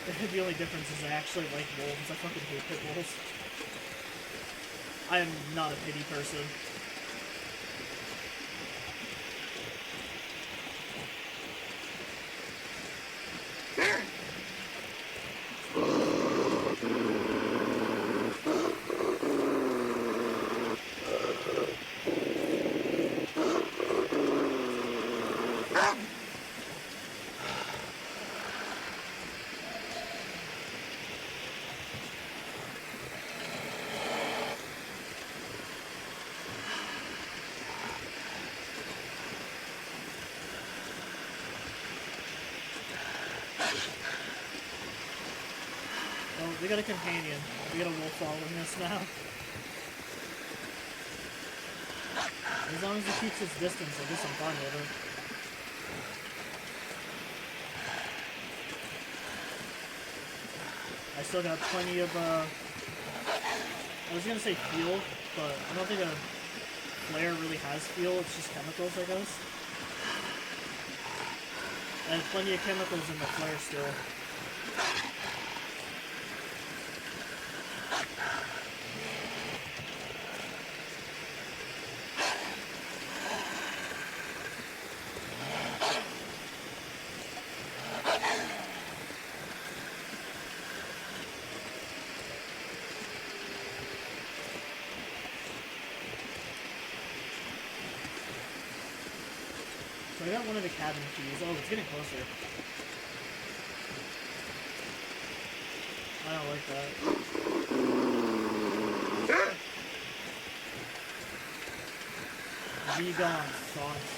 The only difference is I actually like wolves. I fucking hate pit bulls. I am not a pity person. Well, we got a companion. We got a wolf following us now. As long as he keeps his distance, I guess I'm fine with it. I still got plenty of, I was gonna say fuel, but I don't think a flare really has fuel, it's just chemicals, I guess. I have plenty of chemicals in the flare still. So I got one of the cabin keys. Oh, it's getting closer. I don't like that. Be gone, thoughts.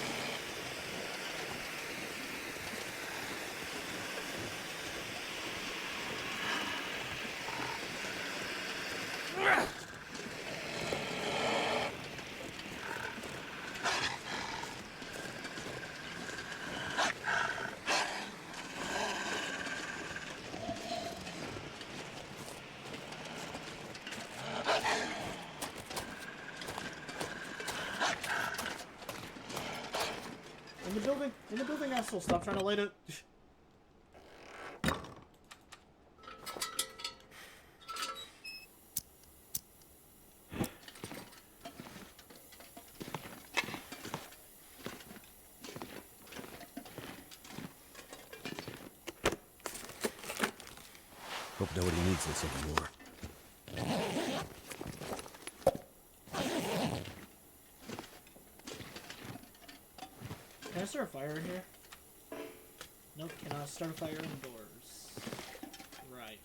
In the building, asshole. Stop trying to light it. Hope nobody needs this anymore. Can I start a fire in here? Nope, cannot start a fire indoors. Right.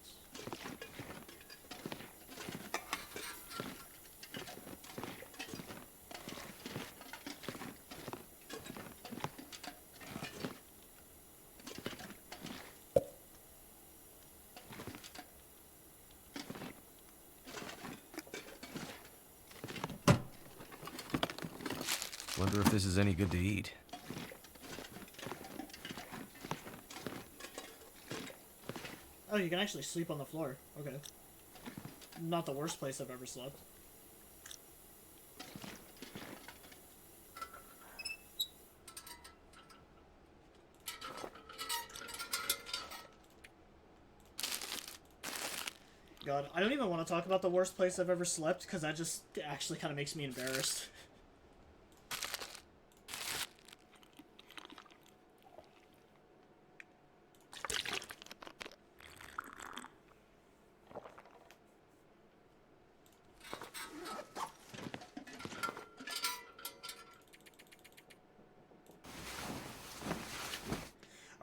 Wonder if this is any good to eat. Oh, you can actually sleep on the floor. Okay. Not the worst place I've ever slept. God, I don't even want to talk about the worst place I've ever slept, because that just actually kind of makes me embarrassed.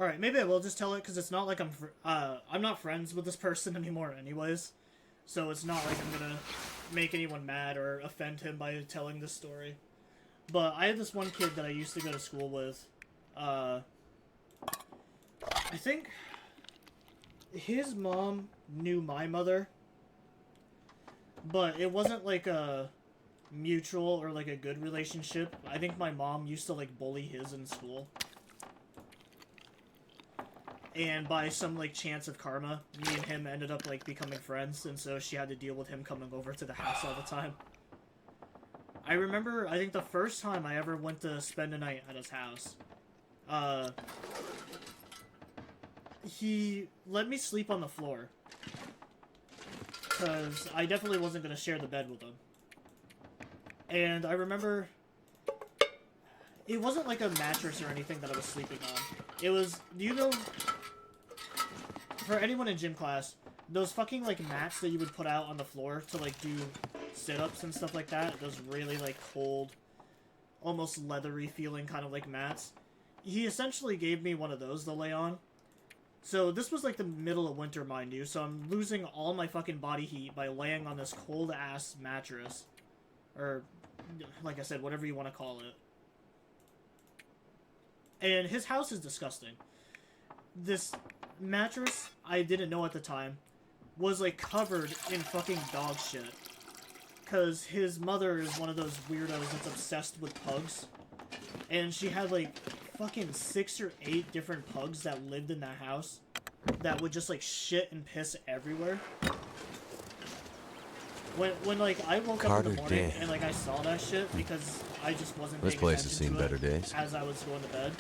Alright, maybe I will just tell it, because it's not like I'm not friends with this person anymore anyways. So it's not like I'm gonna make anyone mad or offend him by telling this story. But I had this one kid that I used to go to school with. I think his mom knew my mother, but it wasn't like a mutual or like a good relationship. I think my mom used to like bully his in school. And by some like chance of karma, me and him ended up like becoming friends, and so she had to deal with him coming over to the house all the time. I remember, I think the first time I ever went to spend a night at his house, he let me sleep on the floor. Because I definitely wasn't going to share the bed with him. And I remember... It wasn't like a mattress or anything that I was sleeping on. It was... Do you know... For anyone in gym class, those fucking, like, mats that you would put out on the floor to, like, do sit-ups and stuff like that, those really, like, cold, almost leathery feeling kind of, like, mats, he essentially gave me one of those to lay on. So this was, like, the middle of winter, mind you, so I'm losing all my fucking body heat by laying on this cold-ass mattress. Or, like I said, whatever you want to call it. And his house is disgusting. This mattress, I didn't know at the time, was, like, covered in fucking dog shit. Because his mother is one of those weirdos that's obsessed with pugs. And she had, like, fucking 6 or 8 different pugs that lived in that house that would just, like, shit and piss everywhere. When like, I woke up in the morning and, like, I saw that shit because I just wasn't paying This place has attention seen to better it days. as I was going to bed,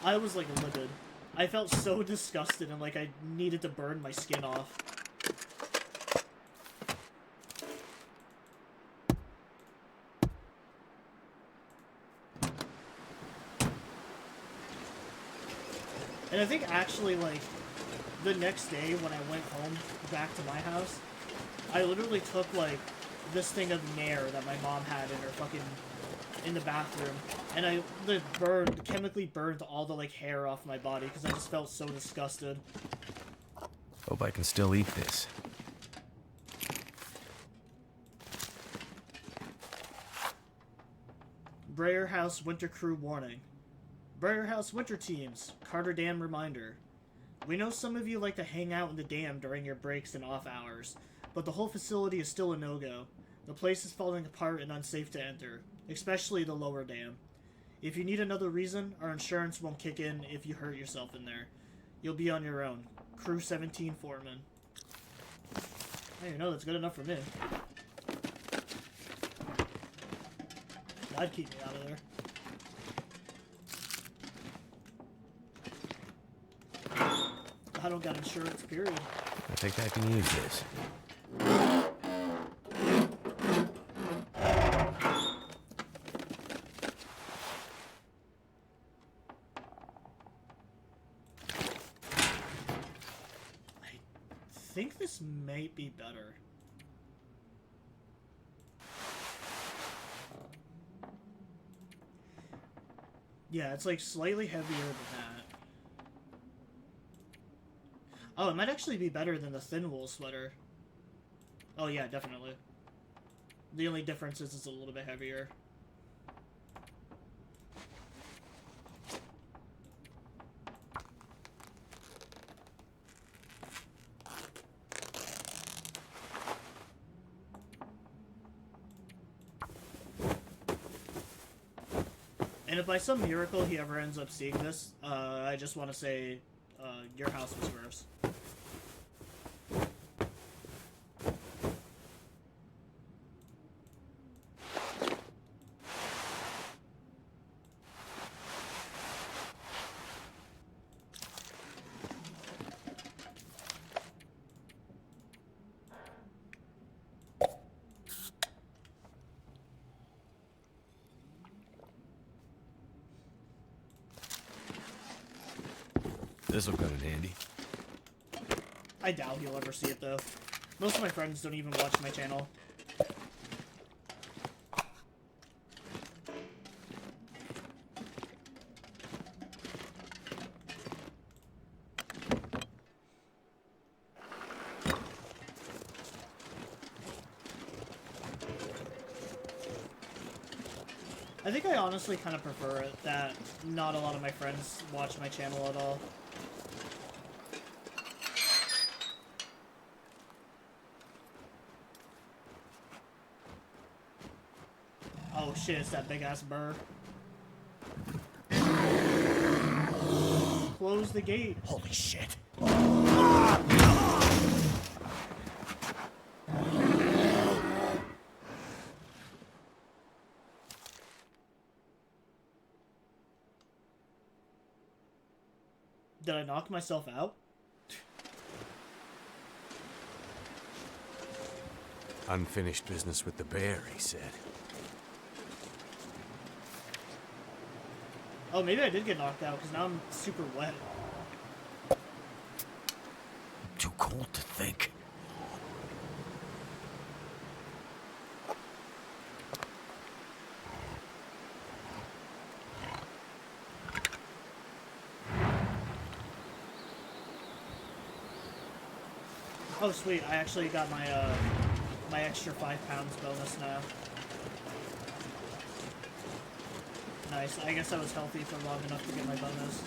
I was, like, livid. I felt so disgusted and, like, I needed to burn my skin off. And I think actually, like, the next day when I went home back to my house, I literally took, like, this thing of Nair that my mom had in her fucking, in the bathroom, and I chemically burned all the, like, hair off my body because I just felt so disgusted. Hope I can still eat this. Breyer House Winter Crew warning. Breyer House Winter Teams, Carter Dam reminder. We know some of you like to hang out in the dam during your breaks and off hours, but the whole facility is still a no-go. The place is falling apart and unsafe to enter, especially the lower dam. If you need another reason, our insurance won't kick in if you hurt yourself in there. You'll be on your own. Crew 17 Foreman. Hey, you know, that's good enough for me. That'd keep me out of there. I don't got insurance, period. I think I can use this. I think this might be better. Yeah, it's like slightly heavier than that. Oh, it might actually be better than the thin wool sweater. Oh yeah, definitely. The only difference is it's a little bit heavier. And if by some miracle he ever ends up seeing this, I just want to say, your house was gross. This'll come in handy. I doubt he'll ever see it, though. Most of my friends don't even watch my channel. I think I honestly kind of prefer it that not a lot of my friends watch my channel at all. Oh shit, it's that big ass burr. Close the gate. Holy shit. Did I knock myself out? Unfinished business with the bear, he said. Oh, maybe I did get knocked out, because now I'm super wet. Too cold to think. Oh, sweet. I actually got my, my extra 5 pounds bonus now. Nice. I guess I was healthy for long enough to get my bonus.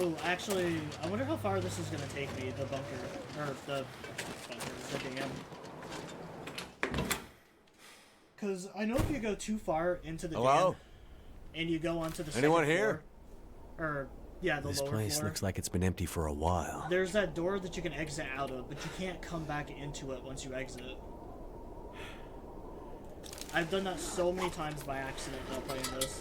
Oh, actually, I wonder how far this is gonna take me, the bunker. Or the bunker, the dam. Because I know if you go too far into the Hello? dam, and you go onto the Anyone second here? floor, or, yeah, the This lower place floor, looks like it's been empty for a while. there's that door that you can exit out of, but you can't come back into it once you exit. I've done that so many times by accident while playing this.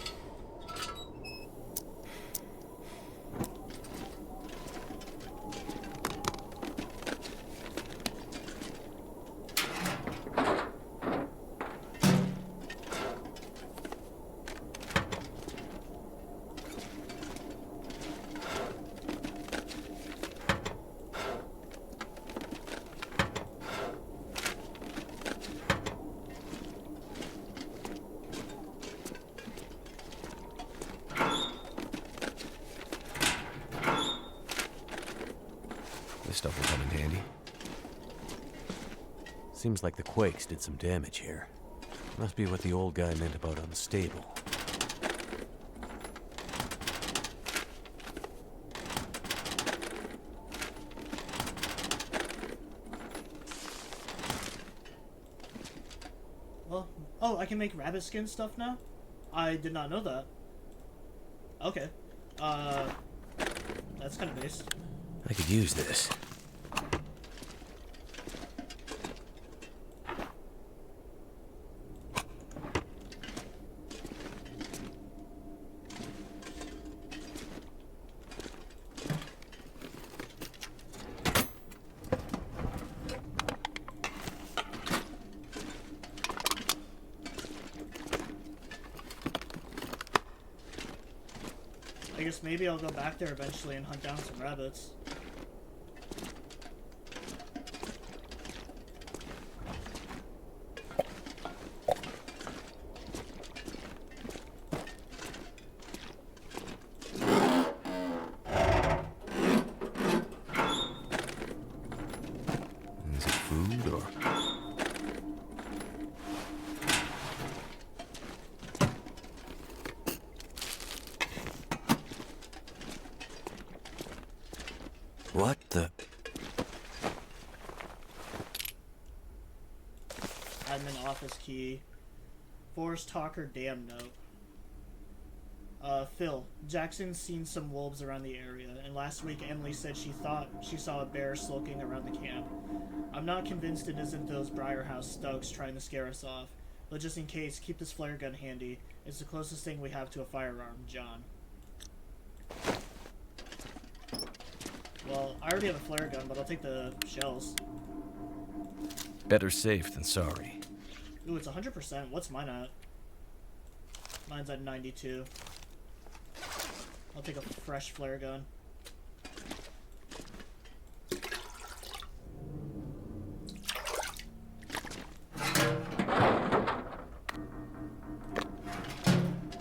This stuff will come in handy. Seems like the quakes did some damage here. Must be what the old guy meant about unstable. Well, oh, I can make rabbit skin stuff now? I did not know that. Okay. That's kind of based. I could use this. I guess maybe I'll go back there eventually and hunt down some rabbits. Is it food or... What the... Admin office key. Forest Talker dam note. Phil, Jackson's seen some wolves around the area, and last week Emily said she thought she saw a bear skulking around the camp. I'm not convinced it isn't those Briarhouse thugs trying to scare us off, but just in case, keep this flare gun handy. It's the closest thing we have to a firearm, John. Well, I already have a flare gun, but I'll take the shells. Better safe than sorry. Ooh, it's 100%. What's mine at? Mine's at 92. I'll take a fresh flare gun.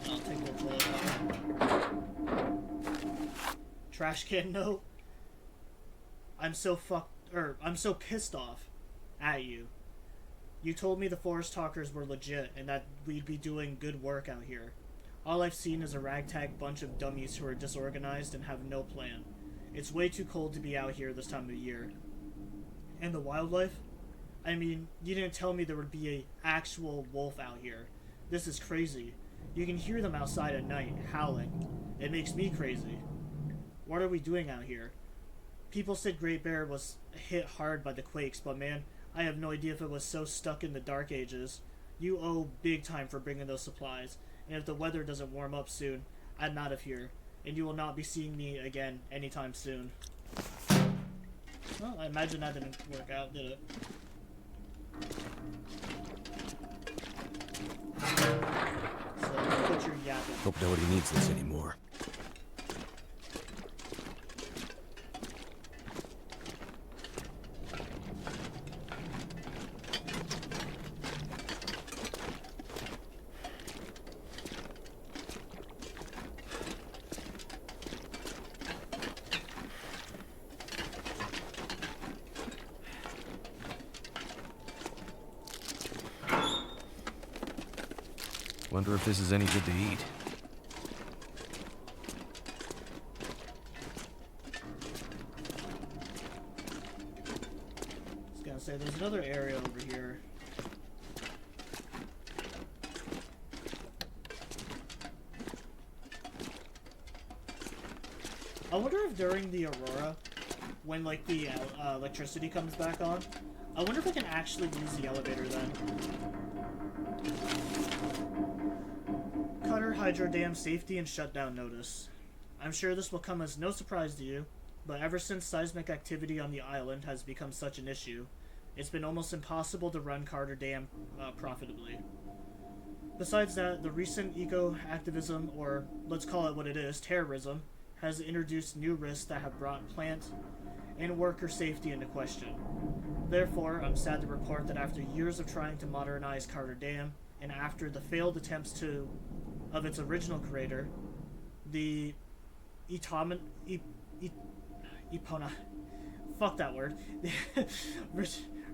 I'll take the bullet. Trash can note. I'm so I'm so pissed off at you. You told me the Forest Talkers were legit and that we'd be doing good work out here. All I've seen is a ragtag bunch of dummies who are disorganized and have no plan. It's way too cold to be out here this time of year. And the wildlife? I mean, you didn't tell me there would be a actual wolf out here. This is crazy. You can hear them outside at night, howling. It makes me crazy. What are we doing out here? People said Great Bear was hit hard by the quakes, but man, I have no idea if it was so stuck in the Dark Ages. You owe big time for bringing those supplies, and if the weather doesn't warm up soon, I'm out of here, and you will not be seeing me again anytime soon. Well, I imagine that didn't work out, did it? So, put your yapping. Hope nobody needs this anymore. Wonder if this is any good to eat. I was gonna say, there's another area over here. I wonder if during the Aurora, when like the electricity comes back on, I wonder if I can actually use the elevator then. Carter Hydro Dam Safety and Shutdown Notice. I'm sure this will come as no surprise to you, but ever since seismic activity on the island has become such an issue, it's been almost impossible to run Carter Dam profitably. Besides that, the recent eco-activism, or let's call it what it is, terrorism, has introduced new risks that have brought plant and worker safety into question. Therefore, I'm sad to report that after years of trying to modernize Carter Dam, and after the failed attempts of its original creator, the Epona, fuck that word,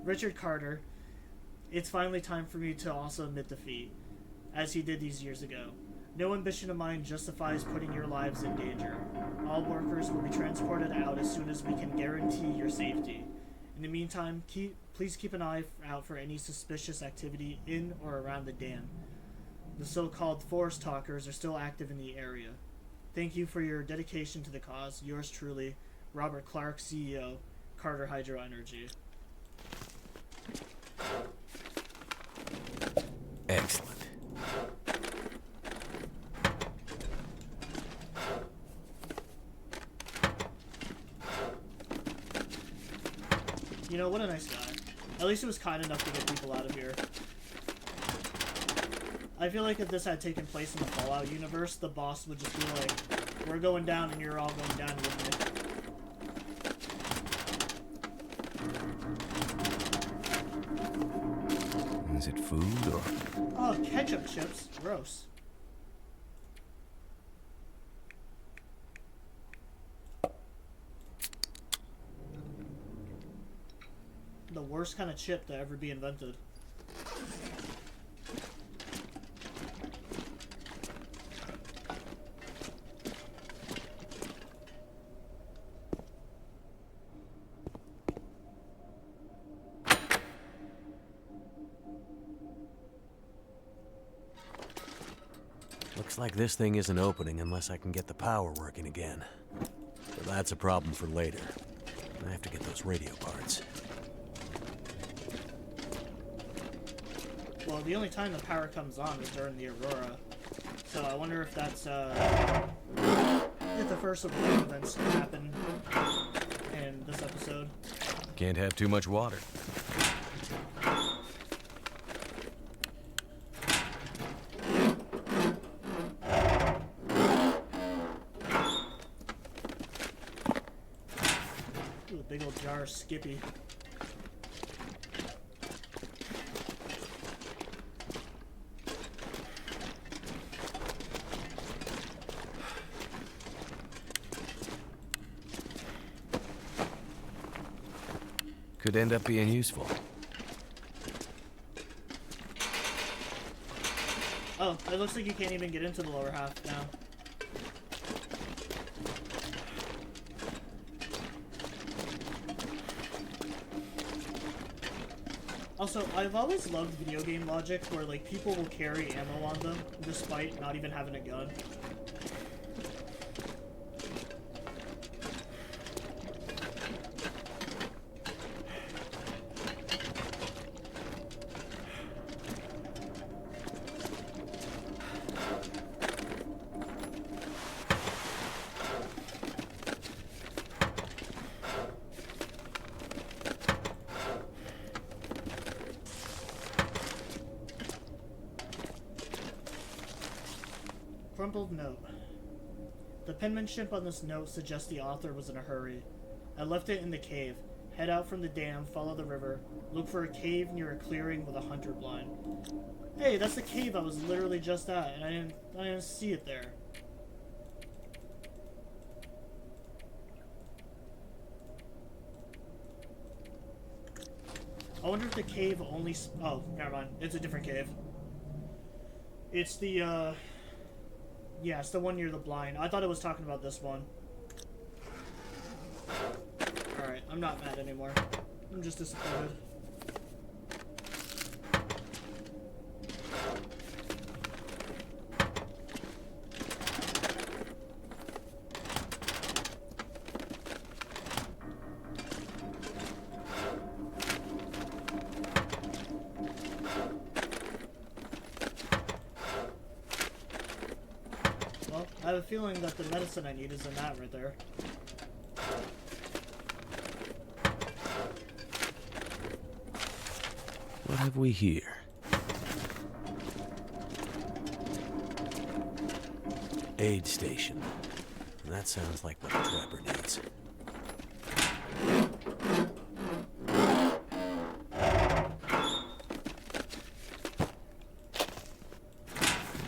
Richard Carter, it's finally time for me to also admit defeat, as he did these years ago. No ambition of mine justifies putting your lives in danger. All workers will be transported out as soon as we can guarantee your safety. In the meantime, please keep an eye out for any suspicious activity in or around the dam. The so-called forest talkers are still active in the area. Thank you for your dedication to the cause. Yours truly, Robert Clark, CEO, Carter Hydro Energy. Excellent. You know, what a nice guy. At least he was kind enough to get people out of here. I feel like if this had taken place in the Fallout universe, the boss would just be like, we're going down and you're all going down with Is it food or... Oh, ketchup chips. Gross. The worst kind of chip to ever be invented. Looks like this thing isn't opening unless I can get the power working again. But that's a problem for later. I have to get those radio parts. Well, the only time the power comes on is during the Aurora. So I wonder if that's, if the first of the events can happen in this episode. Can't have too much water. Ooh, big old jar of Skippy. Could end up being useful. Oh, it looks like you can't even get into the lower half now. Also, I've always loved video game logic where, like, people will carry ammo on them despite not even having a gun. Crumpled note. The penmanship on this note suggests the author was in a hurry. I left it in the cave. Head out from the dam, follow the river, look for a cave near a clearing with a hunter blind. Hey, that's the cave I was literally just at, and I didn't see it there. I wonder if the cave only... Oh, never mind. It's a different cave. It's the, yeah, it's the one near the blind. I thought it was talking about this one. Alright, I'm not mad anymore. I'm just disappointed. Well, I have a feeling that the medicine I need is in that right there. What have we here? Aid station. That sounds like what the trapper needs.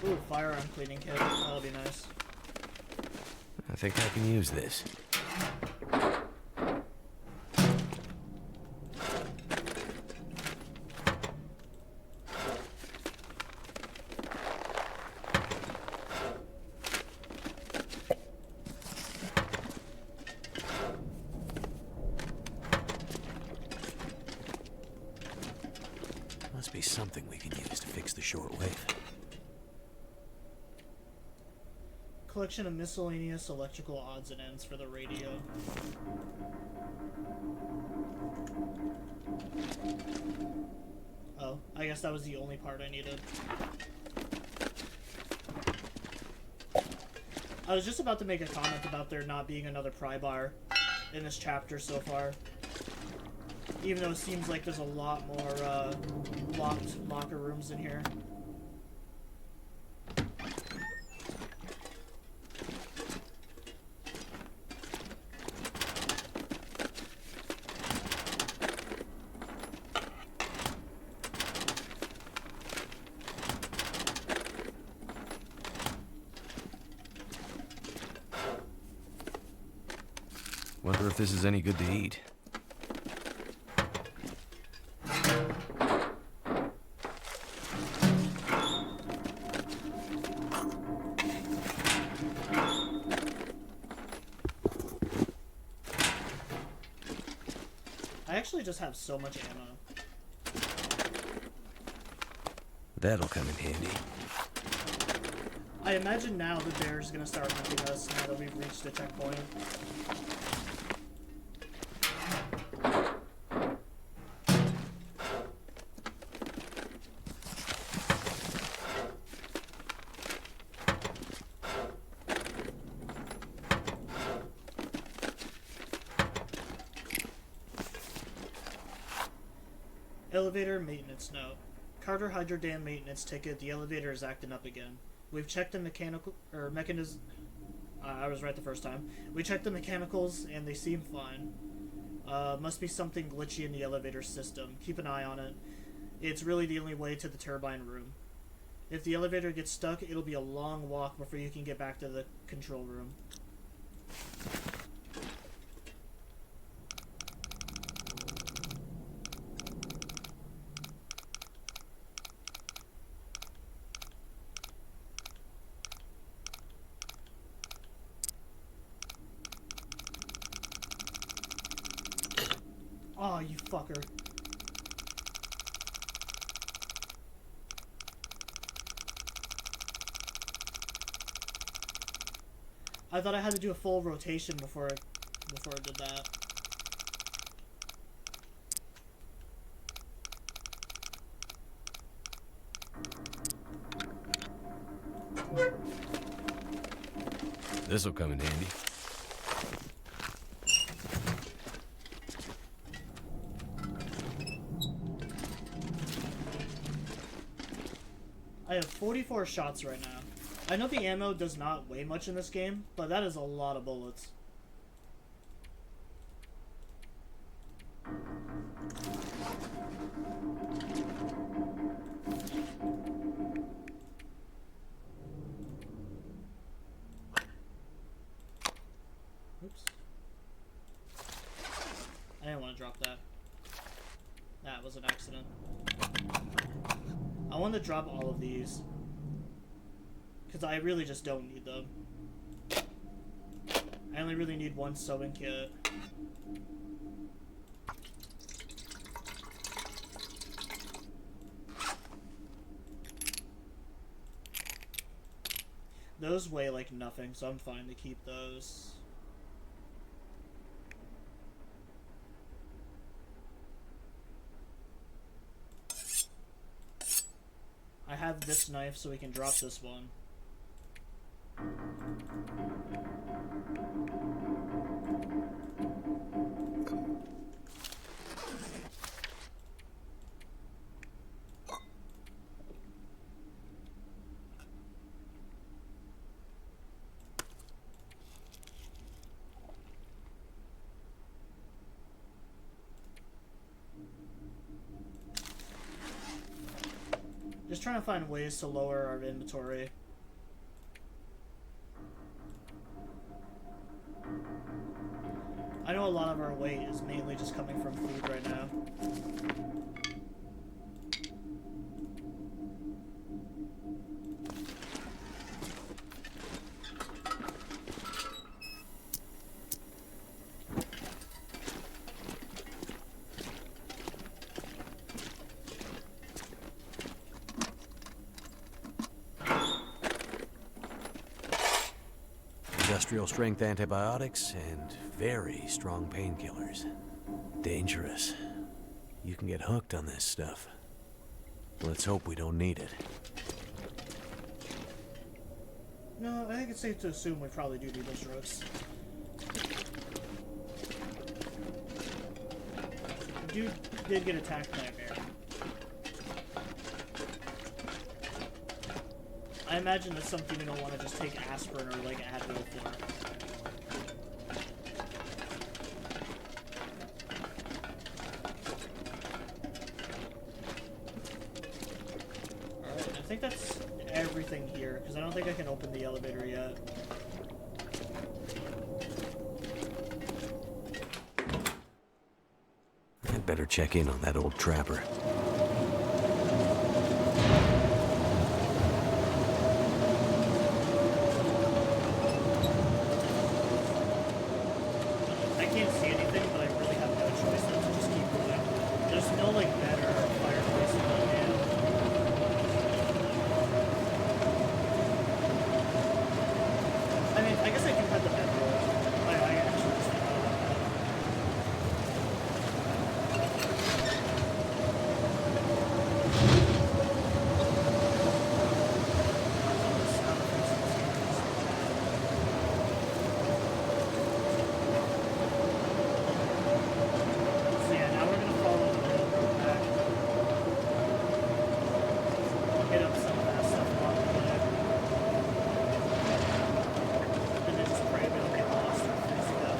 Ooh, firearm cleaning kit. That'll be nice. I think I can use this. Must be something we can use to fix the shortwave. Collection of miscellaneous electrical odds and ends for the radio. Oh, I guess that was the only part I needed. I was just about to make a comment about there not being another pry bar in this chapter so far. Even though it seems like there's a lot more locked locker rooms in here. Wonder if this is any good to eat. I actually just have so much ammo. That'll come in handy. I imagine now the bear's gonna start hunting us now that we've reached the checkpoint. Elevator maintenance note. Carter Hydro Dam maintenance ticket. The elevator is acting up again. We've checked the mechanism. I was right the first time. We checked the mechanicals and they seem fine. Must be something glitchy in the elevator system. Keep an eye on it. It's really the only way to the turbine room. If the elevator gets stuck, it'll be a long walk before you can get back to the control room. Oh, you fucker. I thought I had to do a full rotation before it did that. This'll come in handy. I have 44 shots right now. I know the ammo does not weigh much in this game, but that is a lot of bullets. Oops. I didn't want to drop that. That was an accident. I want to drop all of these, because I really just don't need them. I only really need one sewing kit. Those weigh like nothing, so I'm fine to keep those. I have this knife so we can drop this one. Just trying to find ways to lower our inventory. I know a lot of our weight is mainly just coming from food right now. Industrial strength antibiotics and very strong painkillers. Dangerous. You can get hooked on this stuff. Let's hope we don't need it. No, I think it's safe to assume we probably do need those drugs. Dude did get attacked by a bear. I imagine that's something you don't want to just take aspirin or like Advil for. Alright, I think that's everything here, because I don't think I can open the elevator yet. I'd better check in on that old trapper. I can't see anything, but I really have no choice than to just keep going. There's no like better fireplace in the man. I mean, I guess I do have the bedroll. I actually just forgot about that. Sound effects in this game is so yeah, now we're gonna follow the railroad back. Hit up some of that stuff along the way. And then just pray we don't get lost or freezing up.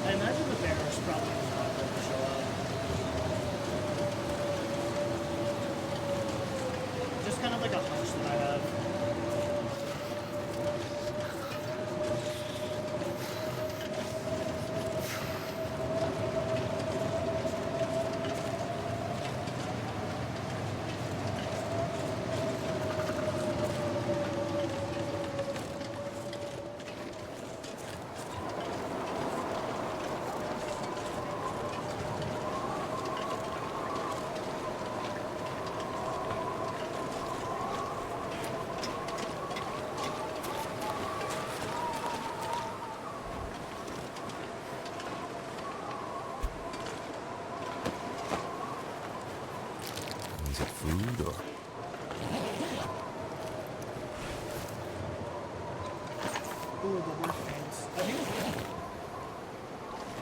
I imagine the bearers probably not going to show up. Just kind of like a hunch that I have.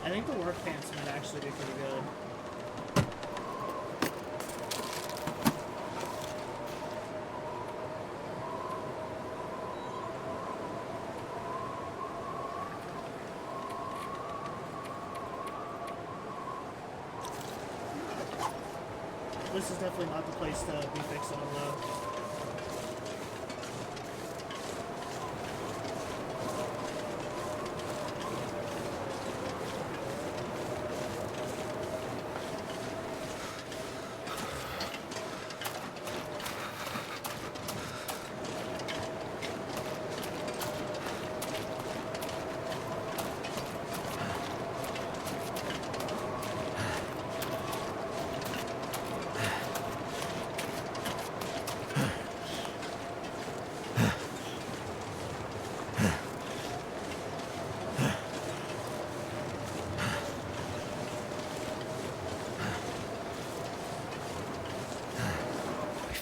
I think the work pants might actually be pretty good. This is definitely not the place to be fixing them though.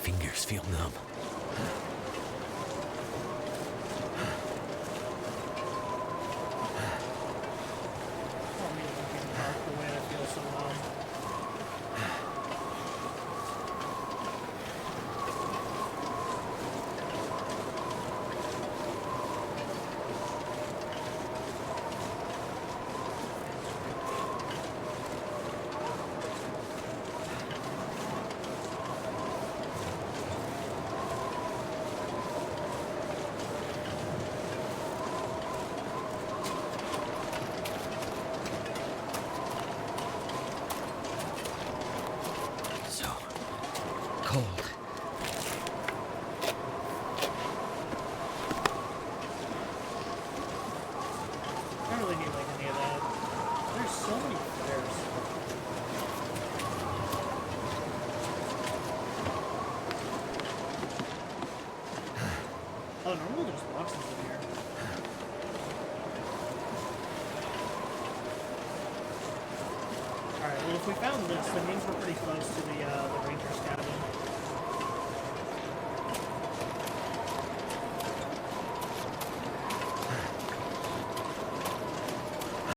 Fingers feel numb. Oh, me looking dark the way I feel so numb. So cold. I don't really need like any of that. There's so many flares. Oh, normally there's boxes in here. Alright, well if we found this, that means we're pretty close to the ranger's cabin.